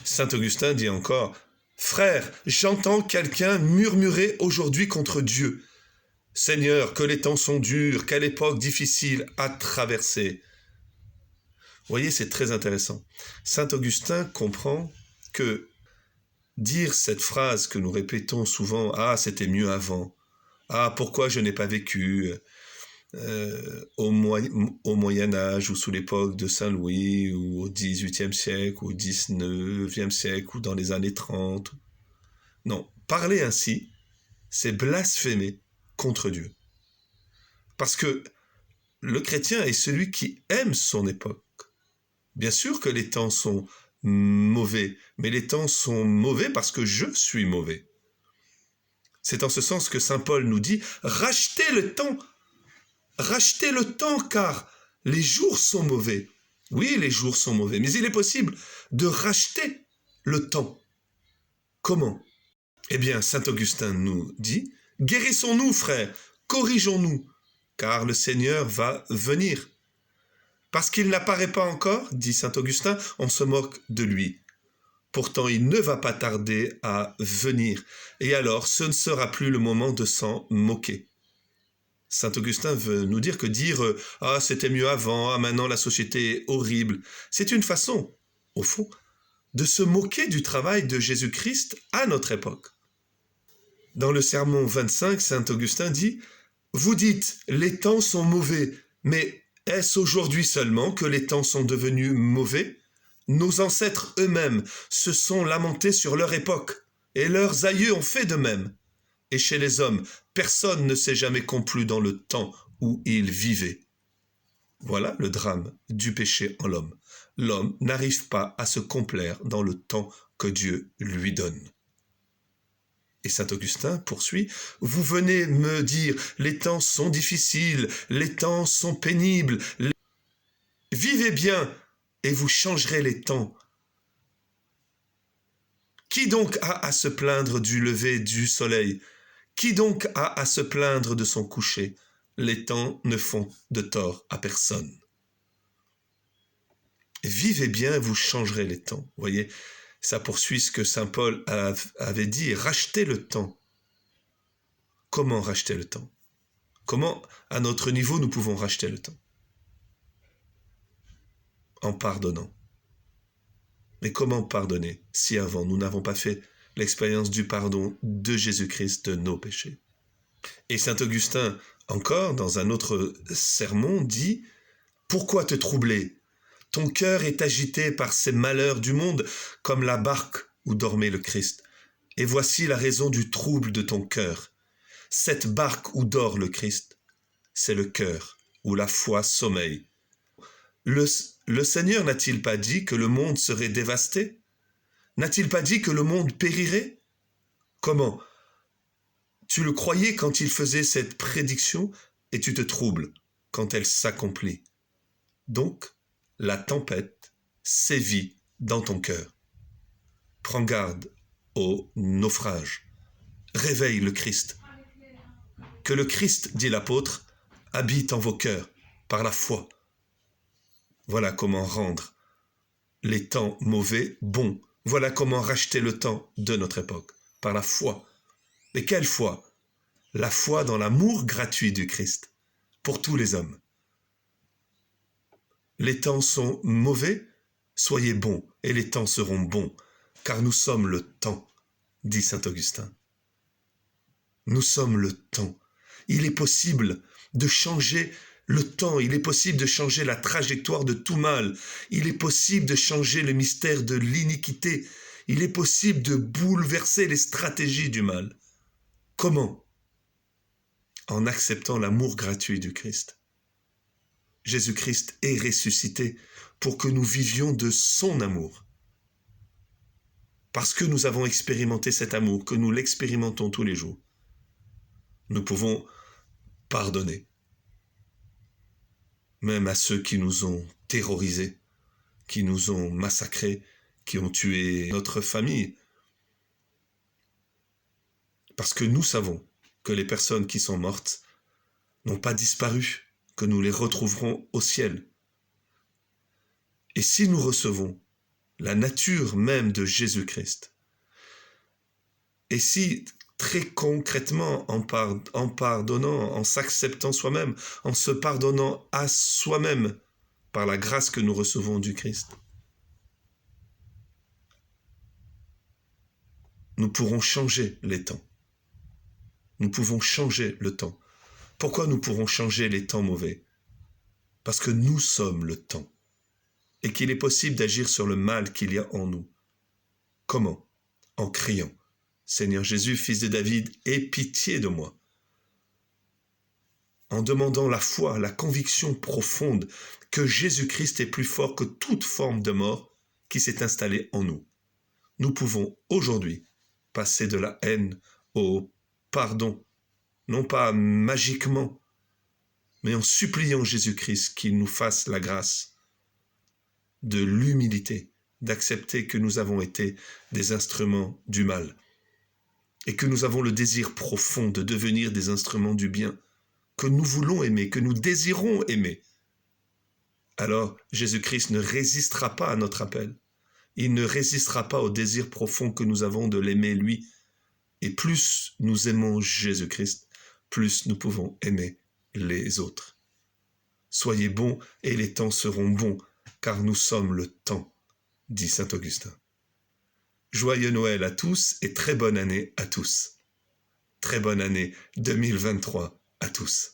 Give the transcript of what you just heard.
Saint Augustin dit encore, « Frère, j'entends quelqu'un murmurer aujourd'hui contre Dieu. Seigneur, que les temps sont durs, quelle époque difficile à traverser. » Vous voyez, c'est très intéressant. Saint Augustin comprend que dire cette phrase que nous répétons souvent, « Ah, c'était mieux avant. Ah, pourquoi je n'ai pas vécu au Moyen-Âge ou sous l'époque de Saint-Louis ou au XVIIIe siècle ou au XIXe siècle ou dans les années 30. » Non, parler ainsi, c'est blasphémer contre Dieu. Parce que le chrétien est celui qui aime son époque. Bien sûr que les temps sont mauvais, mais les temps sont mauvais parce que je suis mauvais. C'est en ce sens que saint Paul nous dit « Rachetez le temps car les jours sont mauvais. » Oui, les jours sont mauvais, mais il est possible de racheter le temps. Comment ? Eh bien, saint Augustin nous dit « Guérissons-nous, frères, corrigeons-nous, car le Seigneur va venir. » Parce qu'il n'apparaît pas encore, dit saint Augustin, on se moque de lui. Pourtant, il ne va pas tarder à venir, et alors ce ne sera plus le moment de s'en moquer. Saint Augustin veut nous dire que dire « Ah, c'était mieux avant, ah, maintenant la société est horrible », c'est une façon, au fond, de se moquer du travail de Jésus-Christ à notre époque. Dans le sermon 25, saint Augustin dit « Vous dites, les temps sont mauvais, mais est-ce aujourd'hui seulement que les temps sont devenus mauvais ? Nos ancêtres eux-mêmes se sont lamentés sur leur époque, et leurs aïeux ont fait de même. Et chez les hommes, personne ne s'est jamais complu dans le temps où ils vivaient. » Voilà le drame du péché en l'homme. L'homme n'arrive pas à se complaire dans le temps que Dieu lui donne. Et saint Augustin poursuit, « Vous venez me dire, les temps sont difficiles, les temps sont pénibles. Vivez bien et vous changerez les temps. Qui donc a à se plaindre du lever du soleil ? Qui donc a à se plaindre de son coucher ? Les temps ne font de tort à personne. Vivez bien, vous changerez les temps. » Vous voyez, ça poursuit ce que saint Paul avait dit, racheter le temps. Comment racheter le temps ? Comment, à notre niveau, nous pouvons racheter le temps ? En pardonnant. Mais comment pardonner si avant nous n'avons pas fait l'expérience du pardon de Jésus-Christ de nos péchés ? Et saint Augustin, encore, dans un autre sermon, dit « Pourquoi te troubler ? Ton cœur est agité par ces malheurs du monde, comme la barque où dormait le Christ. Et voici la raison du trouble de ton cœur. Cette barque où dort le Christ, c'est le cœur où la foi sommeille. Le Seigneur n'a-t-il pas dit que le monde serait dévasté ? N'a-t-il pas dit que le monde périrait ? Comment ? Tu le croyais quand il faisait cette prédiction et tu te troubles quand elle s'accomplit. Donc, la tempête sévit dans ton cœur. Prends garde au naufrage. Réveille le Christ. Que le Christ, dit l'apôtre, habite en vos cœurs par la foi. Voilà comment rendre les temps mauvais bons. Voilà comment racheter le temps de notre époque, par la foi. Mais quelle foi ? La foi dans l'amour gratuit du Christ, pour tous les hommes. Les temps sont mauvais, soyez bons, et les temps seront bons, car nous sommes le temps, dit saint Augustin. Nous sommes le temps. Il est possible de changer le temps, il est possible de changer la trajectoire de tout mal, il est possible de changer le mystère de l'iniquité, il est possible de bouleverser les stratégies du mal. Comment ? En acceptant l'amour gratuit du Christ. Jésus-Christ est ressuscité pour que nous vivions de son amour. Parce que nous avons expérimenté cet amour, que nous l'expérimentons tous les jours, nous pouvons pardonner. Même à ceux qui nous ont terrorisés, qui nous ont massacrés, qui ont tué notre famille. Parce que nous savons que les personnes qui sont mortes n'ont pas disparu, que nous les retrouverons au ciel. Et si nous recevons la nature même de Jésus-Christ. Et si très concrètement, en pardonnant, en s'acceptant soi-même, en se pardonnant à soi-même par la grâce que nous recevons du Christ, nous pourrons changer les temps. Nous pouvons changer le temps. Pourquoi nous pourrons changer les temps mauvais? Parce que nous sommes le temps et qu'il est possible d'agir sur le mal qu'il y a en nous. Comment? En criant: Seigneur Jésus, fils de David, aie pitié de moi. En demandant la foi, la conviction profonde que Jésus-Christ est plus fort que toute forme de mort qui s'est installée en nous. Nous pouvons aujourd'hui passer de la haine au pardon, non pas magiquement, mais en suppliant Jésus-Christ qu'il nous fasse la grâce de l'humilité, d'accepter que nous avons été des instruments du mal et que nous avons le désir profond de devenir des instruments du bien, que nous voulons aimer, que nous désirons aimer. Alors Jésus-Christ ne résistera pas à notre appel. Il ne résistera pas au désir profond que nous avons de l'aimer lui. Et plus nous aimons Jésus-Christ, plus nous pouvons aimer les autres. Soyez bons et les temps seront bons, car nous sommes le temps, dit saint Augustin. Joyeux Noël à tous et très bonne année à tous. Très bonne année 2023 à tous.